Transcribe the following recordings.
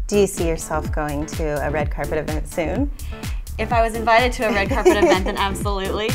Do you see yourself going to a red carpet event soon? If I was invited to a red carpet event, then absolutely.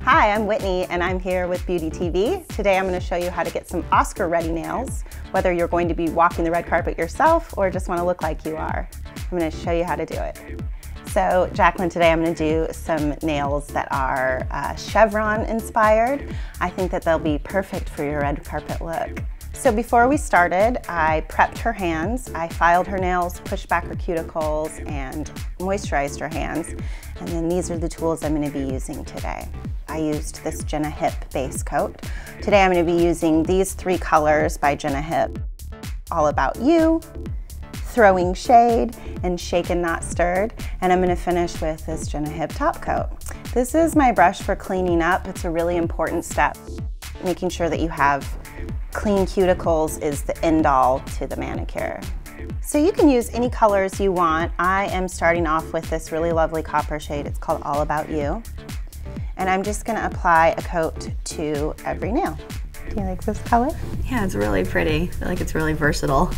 Hi, I'm Whitney and I'm here with Beauty TV. Today I'm going to show you how to get some Oscar-ready nails, whether you're going to be walking the red carpet yourself or just want to look like you are. I'm going to show you how to do it. So Jacqueline, today I'm going to do some nails that are chevron inspired. I think that they'll be perfect for your red carpet look. So before we started, I prepped her hands. I filed her nails, pushed back her cuticles, and moisturized her hands. And then these are the tools I'm going to be using today. I used this Jenna Hip base coat. Today I'm going to be using these three colors by Jenna Hip. All About You, Throwing Shade, and Shaken Not Stirred. And I'm going to finish with this Jenna Hip Top Coat. This is my brush for cleaning up. It's a really important step. Making sure that you have clean cuticles is the end all to the manicure. So you can use any colors you want. I am starting off with this really lovely copper shade. It's called All About You. And I'm just going to apply a coat to every nail. Do you like this color? Yeah, it's really pretty. I feel like it's really versatile.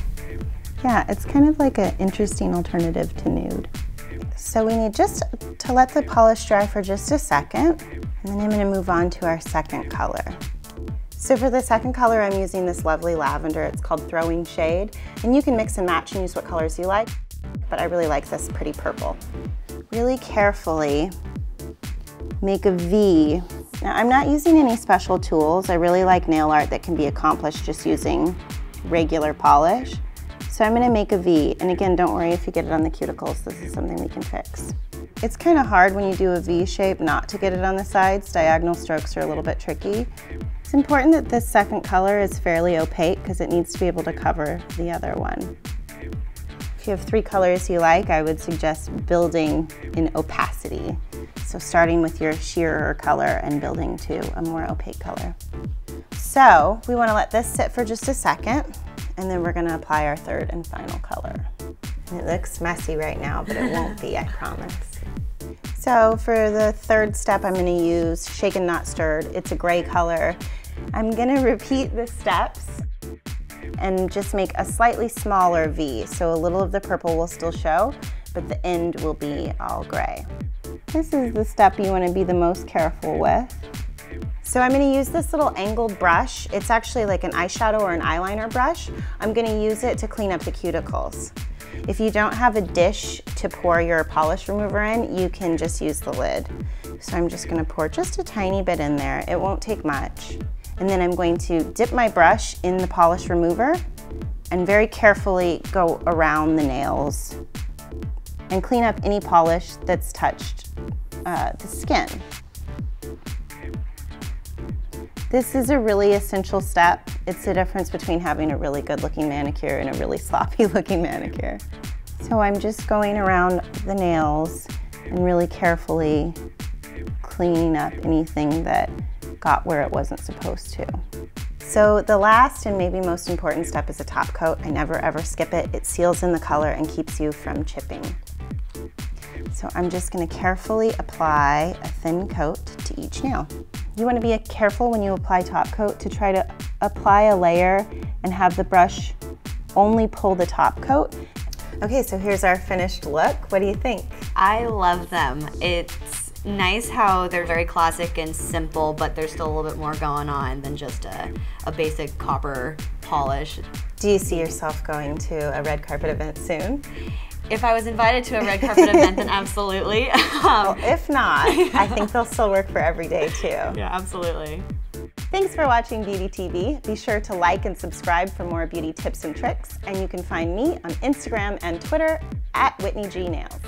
Yeah, it's kind of like an interesting alternative to nude. So we need just to let the polish dry for just a second, and then I'm going to move on to our second color. So for the second color, I'm using this lovely lavender. It's called Throwing Shade, and you can mix and match and use what colors you like, but I really like this pretty purple. Really carefully make a V. Now I'm not using any special tools. I really like nail art that can be accomplished just using regular polish. So I'm gonna make a V, and again, don't worry if you get it on the cuticles, this is something we can fix. It's kind of hard when you do a V shape not to get it on the sides. Diagonal strokes are a little bit tricky. It's important that this second color is fairly opaque because it needs to be able to cover the other one. If you have three colors you like, I would suggest building in opacity. So starting with your sheerer color and building to a more opaque color. So we want to let this sit for just a second, and then we're going to apply our third and final color. And it looks messy right now, but it won't be, I promise. So for the third step, I'm going to use Shaken Not Stirred. It's a gray color. I'm going to repeat the steps and just make a slightly smaller V. So a little of the purple will still show, but the end will be all gray. This is the step you want to be the most careful with. So I'm going to use this little angled brush. It's actually like an eyeshadow or an eyeliner brush. I'm going to use it to clean up the cuticles. If you don't have a dish to pour your polish remover in, you can just use the lid. So I'm just going to pour just a tiny bit in there. It won't take much. And then I'm going to dip my brush in the polish remover and very carefully go around the nails and clean up any polish that's touched the skin. This is a really essential step. It's the difference between having a really good looking manicure and a really sloppy looking manicure. So I'm just going around the nails and really carefully cleaning up anything that got where it wasn't supposed to. So the last and maybe most important step is a top coat. I never ever skip it. It seals in the color and keeps you from chipping. So I'm just going to carefully apply a thin coat to each nail. You want to be careful when you apply top coat to try to apply a layer and have the brush only pull the top coat. Okay, so here's our finished look. What do you think? I love them. It's nice how they're very classic and simple, but there's still a little bit more going on than just a basic copper polish. Do you see yourself going to a red carpet event soon? If I was invited to a red carpet event, then absolutely. Well, if not, I think they'll still work for every day too. Yeah, absolutely. Thanks for watching Beauty TV. Be sure to like and subscribe for more beauty tips and tricks. And you can find me on Instagram and Twitter @Whitney G Nails.